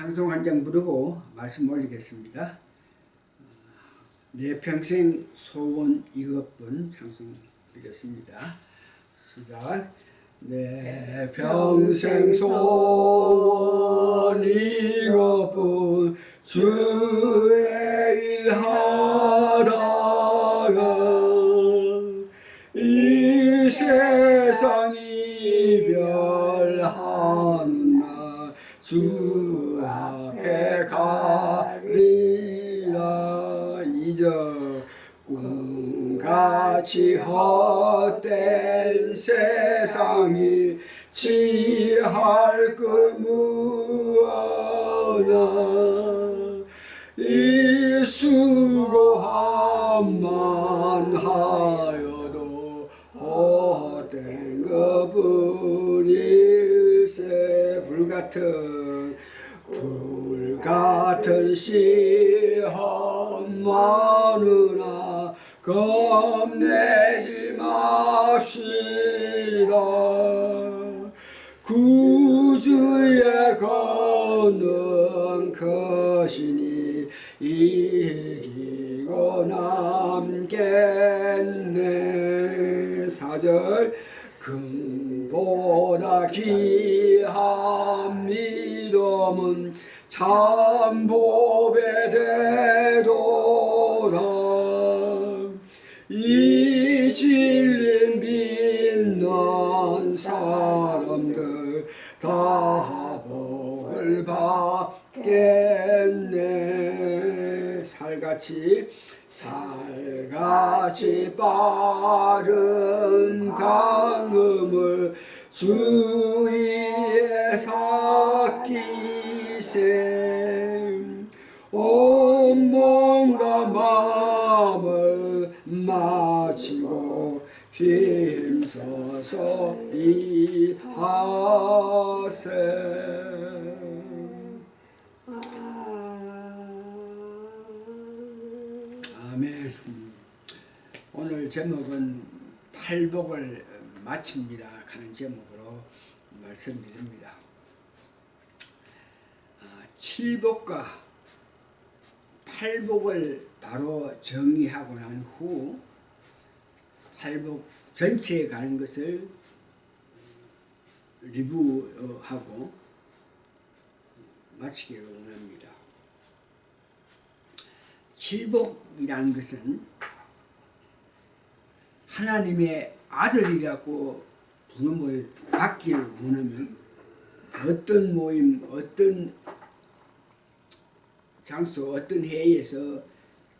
찬송 한 장 부르고 말씀 올리겠습니다. 내 평생 소원 이것뿐 찬송 드리겠습니다. 시작. 내 평생 소원 이것뿐 주의 일 하다가 이 세상 이별하는 날 주 앞에 가리라. 잊어 꿈같이 헛된 세상이 취할 그 무엇나 이 수고함만 하여도 헛된 그뿐일세. 불같은 시험 많으나 겁내지 맙시다. 구주의 권능 크시니 이기고 남겠네. 4절 금보다 귀한 믿음은 참 보배 되도다. 이 진리 믿는 사람들 다 복을 받겠네. 살같이 빠른 강음을 주위에 삭기세. 온 몸과 마음을 마치고 힘써서 일하세. 아멘. 오늘 제목은 팔복을 마칩니다 하는 제목으로 말씀드립니다. 칠복과 팔복을 바로 정의하고 난 후 팔복 전체에 가는 것을 리뷰하고 마치기를 원합니다. 칠복이라는 것은 하나님의 아들이라고 부름을 받기를 원하면 어떤 모임, 어떤 장소, 어떤 회의에서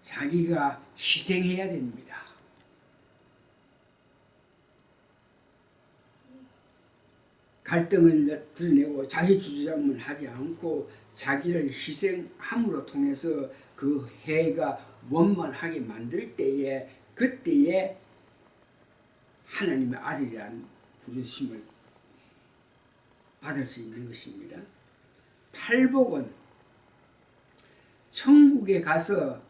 자기가 희생해야 됩니다. 갈등을 드러내고 자기 주장을 하지 않고 자기를 희생함으로 통해서 그 회의가 원만하게 만들 때에 그때에 하나님의 아들이라는 부르심을 받을 수 있는 것입니다. 팔복은 천국에 가서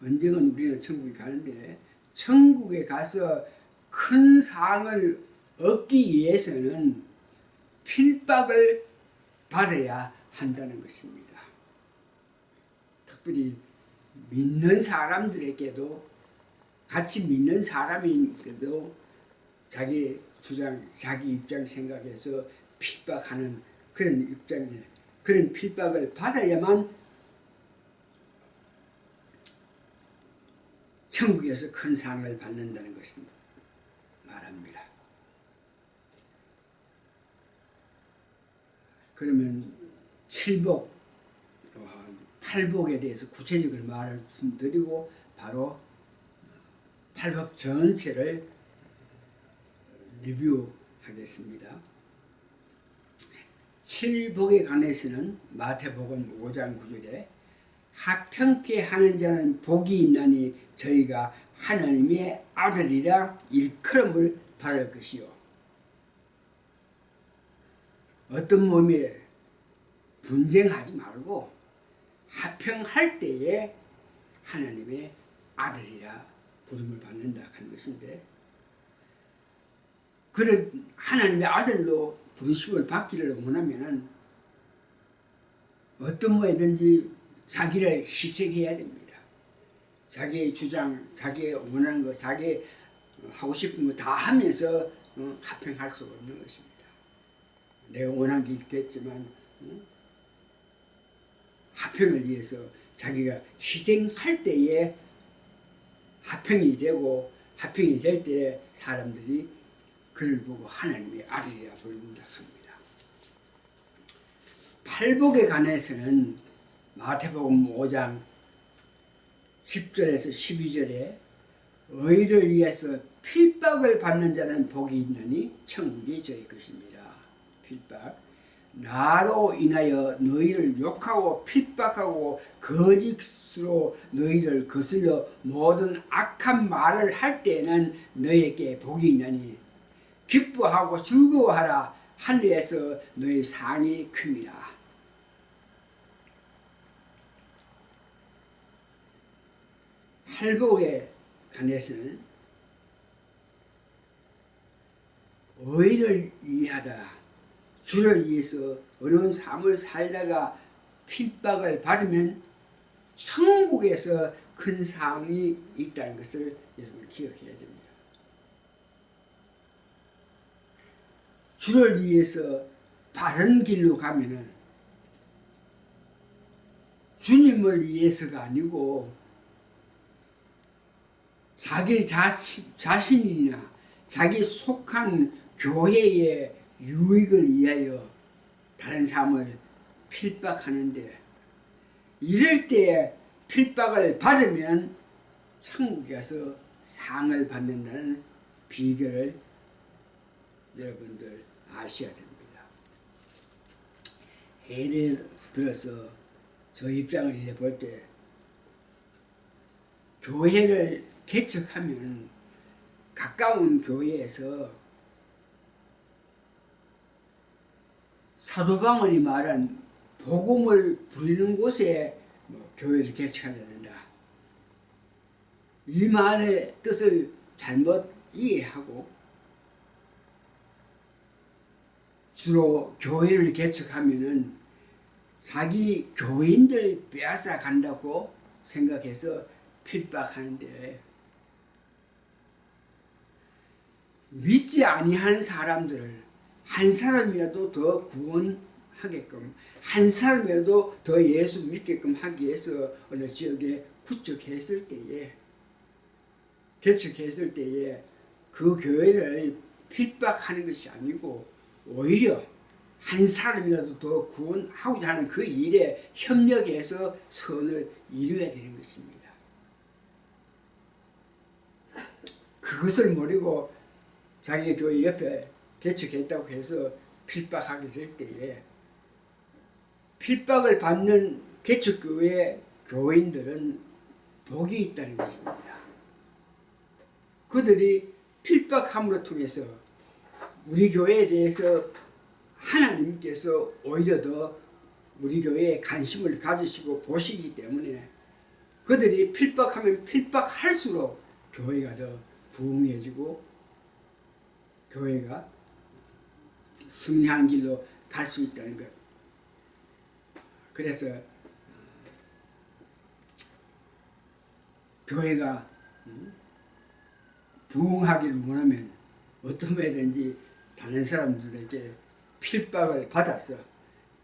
언젠간 우리는 천국에 가는데 천국에 가서 큰 상을 얻기 위해서는 필박을 받아야 한다는 것입니다. 특별히 믿는 사람들에게도 같이 믿는 사람인데도 자기 주장, 자기 입장 생각해서 핍박하는 그런 입장에 그런 핍박을 받아야만 천국에서 큰 상을 받는다는 것을 말합니다. 그러면 칠복, 팔복에 대해서 구체적으로 말씀드리고 바로 팔복 전체를 리뷰하겠습니다. 칠복에 관해서는 마태복음 5장 9절에 합평케 하는 자는 복이 있나니 저희가 하나님의 아들이라 일컬음을 받을 것이요. 어떤 몸에 분쟁하지 말고 합평할 때에 하나님의 아들이라 부름을 받는다 하는 것인데, 그런 하나님의 아들로 부르심을 받기를 원하면은 어떤 뭐든지 자기를 희생해야 됩니다. 자기의 주장, 자기 원하는 거, 자기 하고 싶은 거 다 하면서 합행할 수 없는 것입니다. 내가 원한 게 있겠지만 합행을 위해서 자기가 희생할 때에 합행이 되고, 합행이 될 때 사람들이 그를 보고 하나님의 아들이라 부른다 합니다. 팔복에 관해서는 마태복음 5장 10절에서 12절에 의를 위해서 필박을 받는 자는 복이 있느니 천국이 저희 것입니다. 필박. 나로 인하여 너희를 욕하고 필박하고 거짓으로 너희를 거슬러 모든 악한 말을 할 때에는 너희에게 복이 있나니 기뻐하고 즐거워하라. 하늘에서 너희 상이 큽니다. 팔복에 관해서는 의를 위하다, 주를 위해서 어려운 삶을 살다가 핍박을 받으면 천국에서 큰 상이 있다는 것을 여러분 기억해야 됩니다. 주를 위해서 바른 길로 가면은 주님을 위해서가 아니고 자기 자신이나 자기 속한 교회의 유익을 위하여 다른 사람을 필박하는데, 이럴 때 필박을 받으면 천국에 가서 상을 받는다는 비결을 여러분들 아셔야 됩니다. 예를 들어서 저 입장을 이제 볼 때 교회를 개척하면 가까운 교회에서 사도 바울이 말한 복음을 부리는 곳에 교회를 개척해야 된다. 이 말의 뜻을 잘못 이해하고 주로 교회를 개척하면은 자기 교인들 빼앗아 간다고 생각해서 핍박하는데, 믿지 아니하는 사람들을 한 사람이라도 더 구원하게끔, 한 사람이라도 더 예수 믿게끔 하기 위해서 어느 지역에 구축했을 때에, 개척했을 때에 그 교회를 핍박하는 것이 아니고 오히려 한 사람이라도 더 구원하고자 하는 그 일에 협력해서 선을 이루어야 되는 것입니다. 그것을 모르고 자기 교회 옆에 개척했다고 해서 핍박하게 될 때에 핍박을 받는 개척교회 교인들은 복이 있다는 것입니다. 그들이 핍박함으로 통해서 우리 교회에 대해서 하나님께서 오히려 더 우리 교회에 관심을 가지시고 보시기 때문에 그들이 필박하면 필박할수록 교회가 더 부흥해지고 교회가 승리한 길로 갈 수 있다는 것. 그래서 교회가 부흥하기를 원하면 어떤 면이든지 다른 사람들에게 필박을 받아서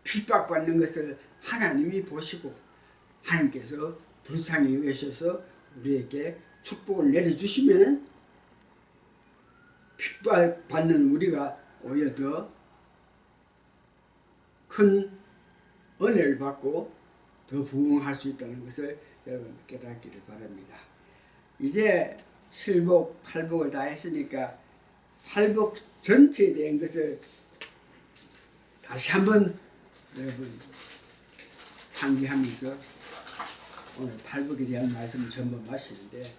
필박받는 것을 하나님이 보시고 하나님께서 불쌍히 여기셔서 우리에게 축복을 내려주시면은 필박받는 우리가 오히려 더 큰 은혜를 받고 더 부흥할 수 있다는 것을 여러분 깨닫기를 바랍니다. 이제 7복, 8복을 다 했으니까 8복 전체에 대한 것을 다시 한번 여러분 상기하면서 오늘 8복에 대한 말씀을 전번하시는데,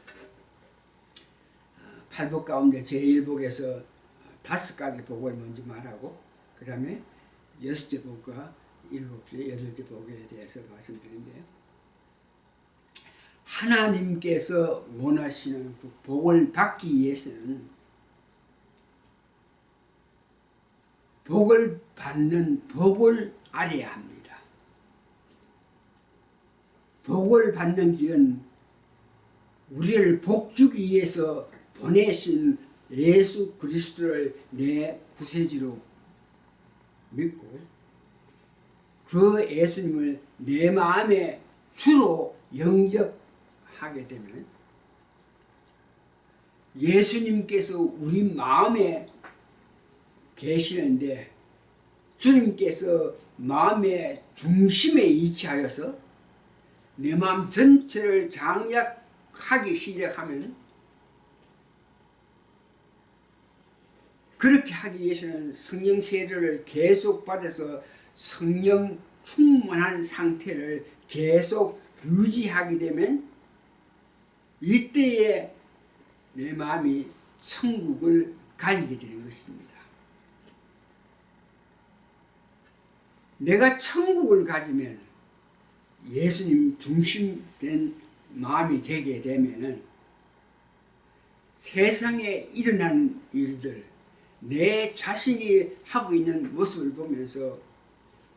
8복 가운데 제1복에서 5가지 복을 먼저 말하고 그 다음에 6째 복과 7째, 8째 복에 대해서 말씀드린대요. 하나님께서 원하시는 그 복을 받기 위해서는 복을 받는 복을 알아야 합니다. 복을 받는 길은 우리를 복주기 위해서 보내신 예수 그리스도를 내 구세주로 믿고 그 예수님을 내 마음의 주로 영접하게 되면 예수님께서 우리 마음에 계시는데 주님께서 마음의 중심에 위치하여서 내 마음 전체를 장악하기 시작하면 그렇게 하기 위해서는 성령 세례를 계속 받아서 성령 충만한 상태를 계속 유지하게 되면 이때에 내 마음이 천국을 가지게 되는 것입니다. 내가 천국을 가지면 예수님 중심된 마음이 되게 되면은 세상에 일어나는 일들, 내 자신이 하고 있는 모습을 보면서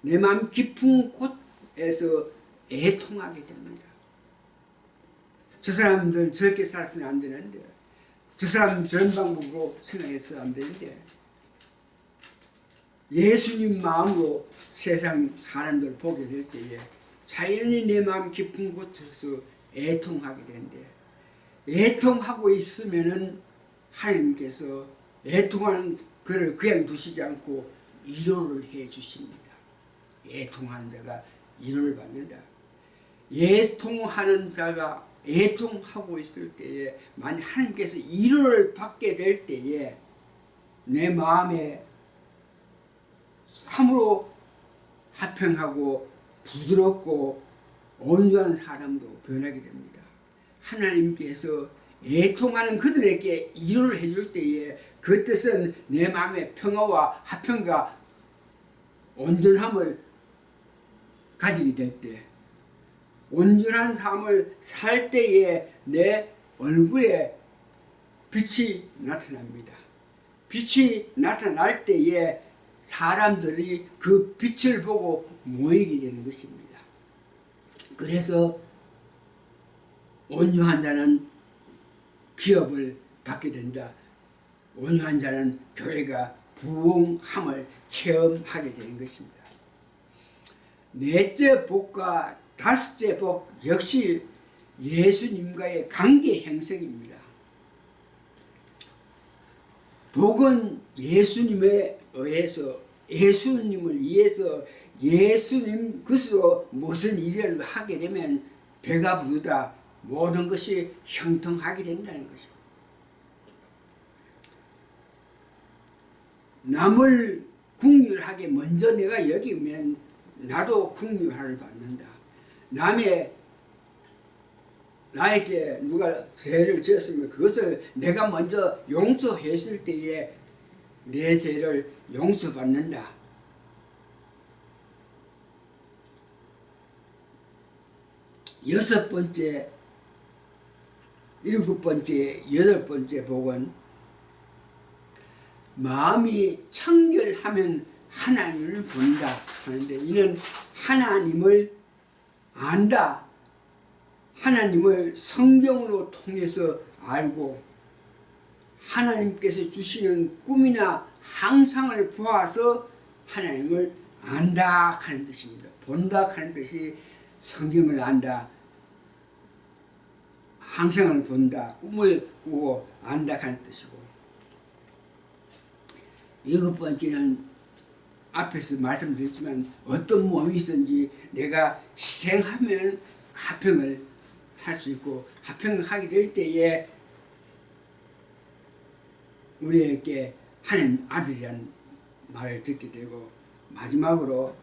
내 마음 깊은 곳에서 애통하게 됩니다. 저 사람들 저렇게 살아서는 안 되는데, 저 사람 저런 방법으로 생각해서는 안 되는데, 예수님 마음으로 세상 사람들 보게 될 때에 자연히 내 마음 깊은 곳에서 애통하게 되는데, 애통하고 있으면은 하나님께서 애통하는 그를 그냥 두시지 않고 위로를 해 주십니다. 애통하는 자가 위로를 받는다. 애통하는 자가 애통하고 있을 때에 만약 하나님께서 위로를 받게 될 때에 내 마음에 참으로 화평하고 부드럽고 온유한 사람도 변하게 됩니다. 하나님께서 애통하는 그들에게 위로를 해줄 때에 그 뜻은 내 마음의 평화와 화평과 온전함을 가지게 될 때, 온전한 삶을 살 때에 내 얼굴에 빛이 나타납니다. 빛이 나타날 때에 사람들이 그 빛을 보고 모이게 되는 것입니다. 그래서 온유한 자는 기업을 받게 된다. 온유한 자는 교회가 부흥함을 체험하게 되는 것입니다. 넷째 복과 다섯째 복 역시 예수님과의 관계 형성입니다. 복은 예수님에 의해서 예수님을 위해서 예수님 그스로 무슨 일을 하게 되면 배가 부르다 모든 것이 형통하게 된다는 것입니다. 남을 긍휼하게 먼저 내가 여기면 나도 긍휼함을 받는다. 나에게 누가 죄를 지었으면 그것을 내가 먼저 용서했을 때에 내 죄를 용서받는다. 여섯 번째, 일곱 번째, 여덟 번째 복은 마음이 청결하면 하나님을 본다 하는데, 이는 하나님을 안다. 하나님을 성경으로 통해서 알고 하나님께서 주시는 꿈이나 항상을 보아서 하나님을 안다 하는 뜻입니다. 본다 하는 뜻이 성경을 안다, 항상을 본다, 꿈을 꾸고 안다 하는 뜻이고, 일곱 번째는 앞에서 말씀드렸지만 어떤 몸이든지 내가 희생하면 화평을 할 수 있고, 화평을 하게 될 때에 우리에게 하나님 아들이란 말을 듣게 되고, 마지막으로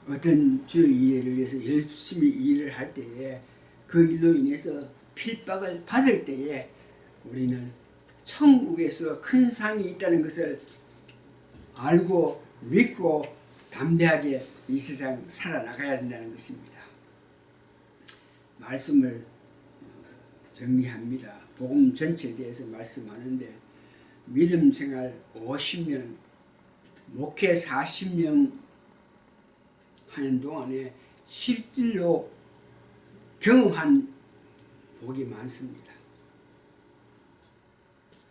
어떤 주의 일을 위해서 열심히 일을 할 때에 그 일로 인해서 필박을 받을 때에 우리는 천국에서 큰 상이 있다는 것을 알고 믿고 담대하게 이 세상 살아나가야 된다는 것입니다. 말씀을 정리합니다. 복음 전체에 대해서 말씀하는데, 믿음 생활 50년, 목회 40년 하는 동안에 실질로 경험한 복이 많습니다.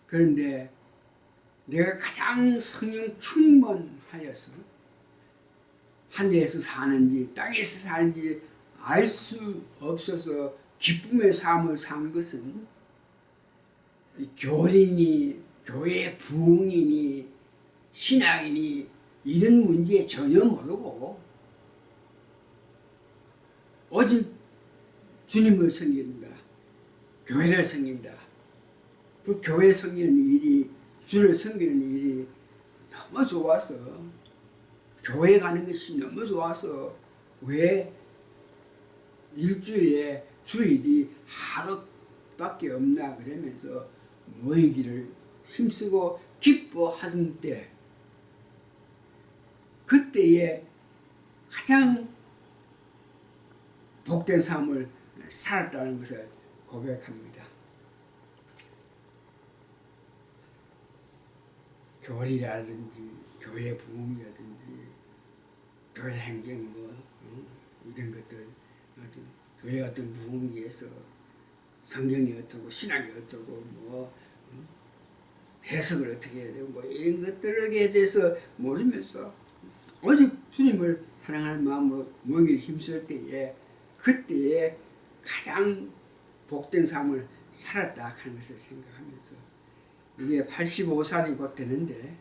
그런데 내가 가장 성령 충만하여서 하늘에서 사는지 땅에서 사는지 알 수 없어서 기쁨의 삶을 산 것은 교린이, 교회 부흥이니 신앙이니 이런 문제에 전혀 모르고 오직 주님을 섬긴다, 교회를 섬긴다. 그 교회 섬기는 일이, 주를 섬기는 일이 너무 좋아서, 교회 가는 것이 너무 좋아서 왜 일주일에 주일이 하루밖에 없나 그러면서 모이기를 힘쓰고 기뻐하던 때, 그때에 가장 복된 삶을 살았다는 것을 고백합니다. 교리라든지 교회 부흥이라든지 교회 행정 이런 것들, 교회 어떤 부흥위에서 성경이 어떻고 신학이 어떻고 해석을 어떻게 해야 되고 이런 것들에 대해서 모르면서 오직 주님을 사랑하는 마음으로 모이기를 힘쓸 때에, 그때에 가장 복된 삶을 살았다 하는 것을 생각하면서 이제 85살이 곧 되는데,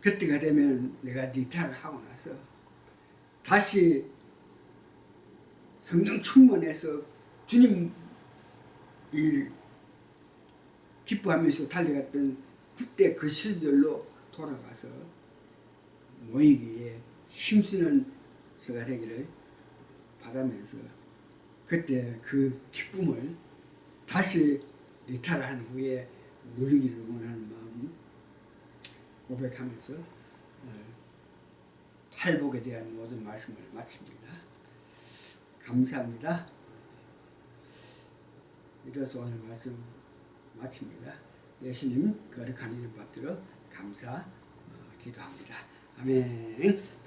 그때가 되면 내가 리타를 하고 나서 다시 성령 충만해서 주님 일 기뻐하면서 달려갔던 그때 그 시절로 돌아가서 모이기에 힘쓰는 저가 되기를 바라면서, 그때 그 기쁨을 다시 리타를 한 후에 누리기를 원하는 마음 고백하면서 탈복에 대한 모든 말씀을 마칩니다. 감사합니다. 이로써 오늘 말씀 마칩니다. 예수님 거룩한 이름 받들어 감사 기도합니다. 아멘.